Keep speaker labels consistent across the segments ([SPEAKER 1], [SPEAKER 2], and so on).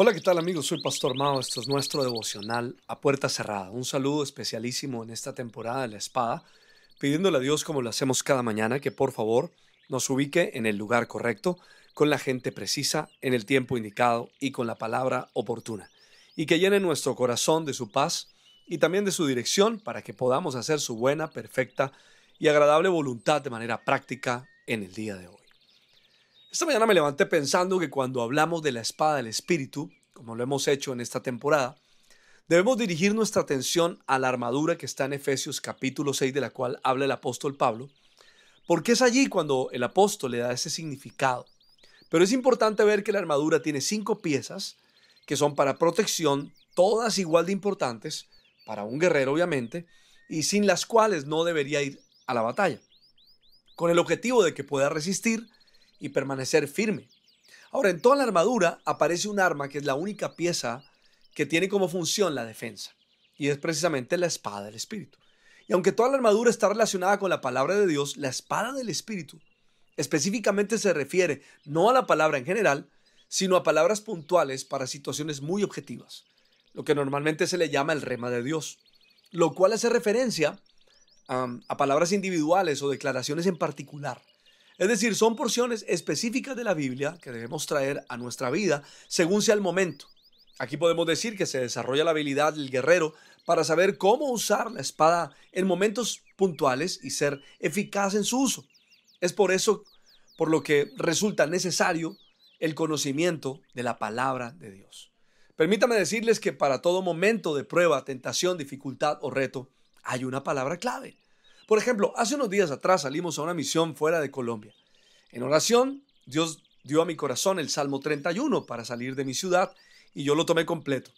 [SPEAKER 1] Hola, ¿qué tal amigos? Soy Pastor Mao. Esto es nuestro devocional a puerta cerrada. Un saludo especialísimo en esta temporada de la espada, pidiéndole a Dios, como lo hacemos cada mañana, que por favor nos ubique en el lugar correcto, con la gente precisa, en el tiempo indicado y con la palabra oportuna. Y que llene nuestro corazón de su paz y también de su dirección para que podamos hacer su buena, perfecta y agradable voluntad de manera práctica en el día de hoy. Esta mañana me levanté pensando que cuando hablamos de la espada del Espíritu, como lo hemos hecho en esta temporada, debemos dirigir nuestra atención a la armadura que está en Efesios capítulo 6, de la cual habla el apóstol Pablo, porque es allí cuando el apóstol le da ese significado. Pero es importante ver que la armadura tiene 5 piezas que son para protección, todas igual de importantes, para un guerrero obviamente, y sin las cuales no debería ir a la batalla, con el objetivo de que pueda resistir y permanecer firme. Ahora, en toda la armadura aparece un arma que es la única pieza que tiene como función la defensa, y es precisamente la espada del Espíritu. Y aunque toda la armadura está relacionada con la palabra de Dios, la espada del Espíritu específicamente se refiere no a la palabra en general, sino a palabras puntuales para situaciones muy objetivas, lo que normalmente se le llama el rema de Dios, lo cual hace referencia a palabras individuales o declaraciones en particular. Es decir, son porciones específicas de la Biblia que debemos traer a nuestra vida según sea el momento. Aquí podemos decir que se desarrolla la habilidad del guerrero para saber cómo usar la espada en momentos puntuales y ser eficaz en su uso. Es por eso por lo que resulta necesario el conocimiento de la palabra de Dios. Permítame decirles que para todo momento de prueba, tentación, dificultad o reto, hay una palabra clave. Por ejemplo, hace unos días atrás salimos a una misión fuera de Colombia. En oración, Dios dio a mi corazón el Salmo 31 para salir de mi ciudad y yo lo tomé completo.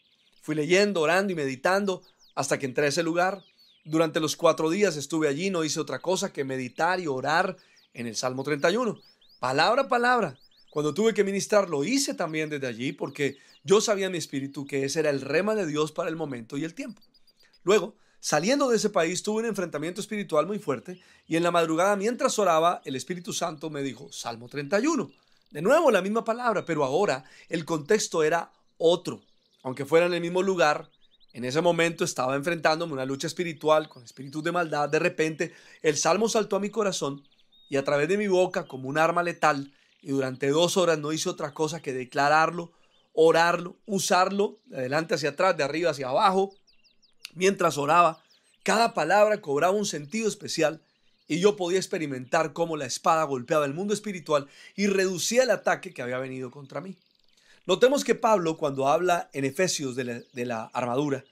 [SPEAKER 1] Fui leyendo, orando y meditando hasta que entré a ese lugar. Durante los 4 días estuve allí, no hice otra cosa que meditar y orar en el Salmo 31, palabra a palabra. Cuando tuve que ministrar, lo hice también desde allí porque yo sabía en mi espíritu que ese era el rema de Dios para el momento y el tiempo. Luego, saliendo de ese país, tuve un enfrentamiento espiritual muy fuerte y en la madrugada, mientras oraba, el Espíritu Santo me dijo, Salmo 31. De nuevo la misma palabra, pero ahora el contexto era otro. Aunque fuera en el mismo lugar, en ese momento estaba enfrentándome a una lucha espiritual con espíritus de maldad. De repente, el Salmo saltó a mi corazón y a través de mi boca, como un arma letal, y durante 2 horas no hice otra cosa que declararlo, orarlo, usarlo de adelante hacia atrás, de arriba hacia abajo. Mientras oraba, cada palabra cobraba un sentido especial y yo podía experimentar cómo la espada golpeaba el mundo espiritual y reducía el ataque que había venido contra mí. Notemos que Pablo, cuando habla en Efesios de la armadura,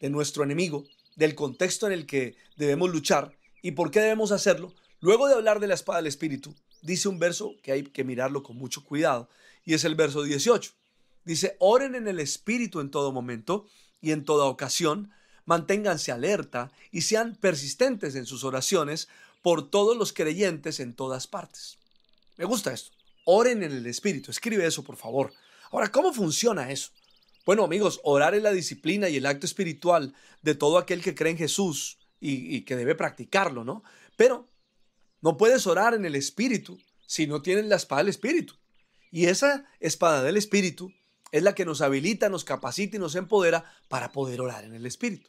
[SPEAKER 1] de nuestro enemigo, del contexto en el que debemos luchar y por qué debemos hacerlo, luego de hablar de la espada del Espíritu, dice un verso que hay que mirarlo con mucho cuidado, y es el verso 18. Dice, oren en el Espíritu en todo momento y en toda ocasión, manténganse alerta y sean persistentes en sus oraciones por todos los creyentes en todas partes. Me gusta esto. Oren en el Espíritu. Escribe eso, por favor. Ahora, ¿cómo funciona eso? Bueno, amigos, orar es la disciplina y el acto espiritual de todo aquel que cree en Jesús y que debe practicarlo, ¿no? Pero no puedes orar en el Espíritu si no tienes la espada del Espíritu. Y esa espada del Espíritu es la que nos habilita, nos capacita y nos empodera para poder orar en el Espíritu.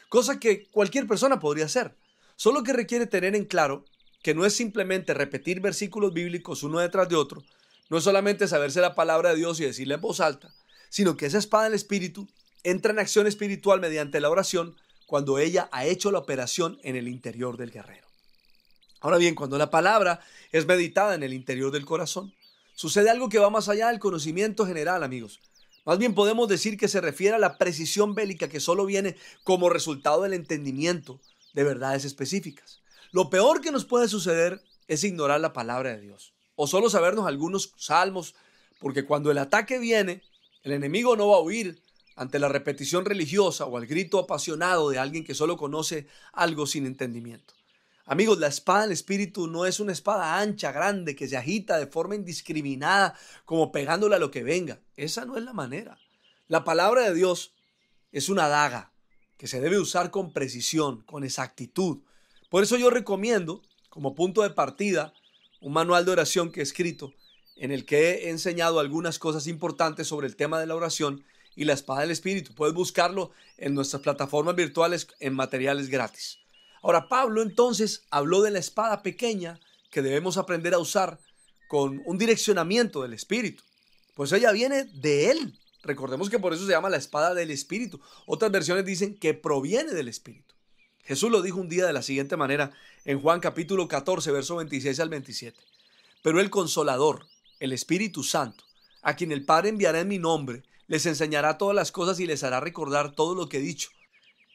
[SPEAKER 1] Cosa que cualquier persona podría hacer. Solo que requiere tener en claro que no es simplemente repetir versículos bíblicos uno detrás de otro, no es solamente saberse la palabra de Dios y decirla en voz alta, sino que esa espada del Espíritu entra en acción espiritual mediante la oración cuando ella ha hecho la operación en el interior del guerrero. Ahora bien, cuando la palabra es meditada en el interior del corazón, sucede algo que va más allá del conocimiento general, amigos. Más bien podemos decir que se refiere a la precisión bélica que solo viene como resultado del entendimiento de verdades específicas. Lo peor que nos puede suceder es ignorar la palabra de Dios o solo sabernos algunos salmos, porque cuando el ataque viene, el enemigo no va a huir ante la repetición religiosa o al grito apasionado de alguien que solo conoce algo sin entendimiento. Amigos, la espada del Espíritu no es una espada ancha, grande, que se agita de forma indiscriminada, como pegándole a lo que venga. Esa no es la manera. La palabra de Dios es una daga que se debe usar con precisión, con exactitud. Por eso yo recomiendo, como punto de partida, un manual de oración que he escrito, en el que he enseñado algunas cosas importantes sobre el tema de la oración y la espada del Espíritu. Puedes buscarlo en nuestras plataformas virtuales en materiales gratis. Ahora, Pablo entonces habló de la espada pequeña que debemos aprender a usar con un direccionamiento del Espíritu. Pues ella viene de él. Recordemos que por eso se llama la espada del Espíritu. Otras versiones dicen que proviene del Espíritu. Jesús lo dijo un día de la siguiente manera en Juan capítulo 14, verso 26 al 27. Pero el Consolador, el Espíritu Santo, a quien el Padre enviará en mi nombre, les enseñará todas las cosas y les hará recordar todo lo que he dicho.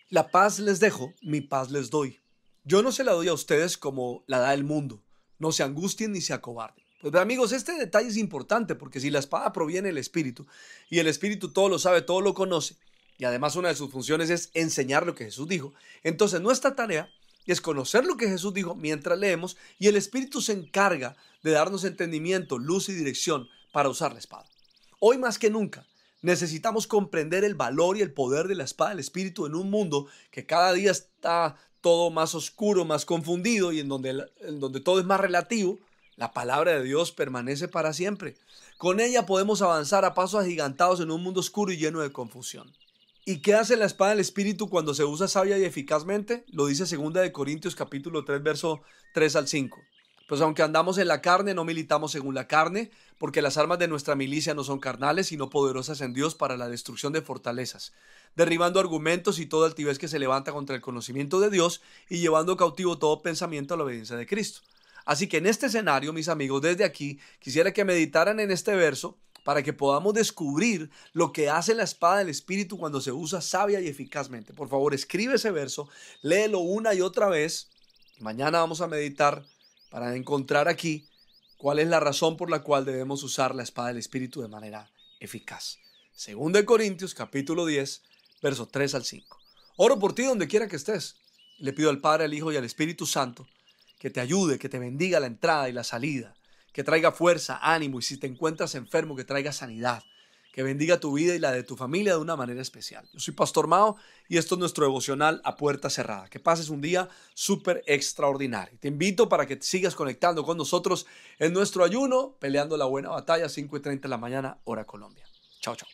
[SPEAKER 1] La paz les dejo, mi paz les doy. Yo no se la doy a ustedes como la da el mundo. No se angustien ni se acobarden. Pues amigos, este detalle es importante porque si la espada proviene del Espíritu y el Espíritu todo lo sabe, todo lo conoce, y además una de sus funciones es enseñar lo que Jesús dijo, entonces nuestra tarea es conocer lo que Jesús dijo mientras leemos y el Espíritu se encarga de darnos entendimiento, luz y dirección para usar la espada. Hoy más que nunca necesitamos comprender el valor y el poder de la espada del Espíritu en un mundo que cada día está todo más oscuro, más confundido y en donde todo es más relativo. La palabra de Dios permanece para siempre. Con ella podemos avanzar a pasos agigantados en un mundo oscuro y lleno de confusión. ¿Y qué hace la espada del Espíritu cuando se usa sabia y eficazmente? Lo dice 2 Corintios capítulo 3, verso 3 al 5. Pues aunque andamos en la carne, no militamos según la carne, porque las armas de nuestra milicia no son carnales, sino poderosas en Dios para la destrucción de fortalezas, derribando argumentos y toda altivez que se levanta contra el conocimiento de Dios y llevando cautivo todo pensamiento a la obediencia de Cristo. Así que en este escenario, mis amigos, desde aquí, quisiera que meditaran en este verso para que podamos descubrir lo que hace la espada del Espíritu cuando se usa sabia y eficazmente. Por favor, escribe ese verso, léelo una y otra vez. Y mañana vamos a meditar para encontrar aquí cuál es la razón por la cual debemos usar la espada del Espíritu de manera eficaz. 2 Corintios capítulo 10, versos 3 al 5. Oro por ti donde quiera que estés. Le pido al Padre, al Hijo y al Espíritu Santo que te ayude, que te bendiga la entrada y la salida, que traiga fuerza, ánimo y si te encuentras enfermo, que traiga sanidad, que bendiga tu vida y la de tu familia de una manera especial. Yo soy Pastor Mao y esto es nuestro devocional a puerta cerrada. Que pases un día súper extraordinario. Te invito para que te sigas conectando con nosotros en nuestro ayuno, peleando la buena batalla, 5:30 de la mañana, hora Colombia. Chao, chao.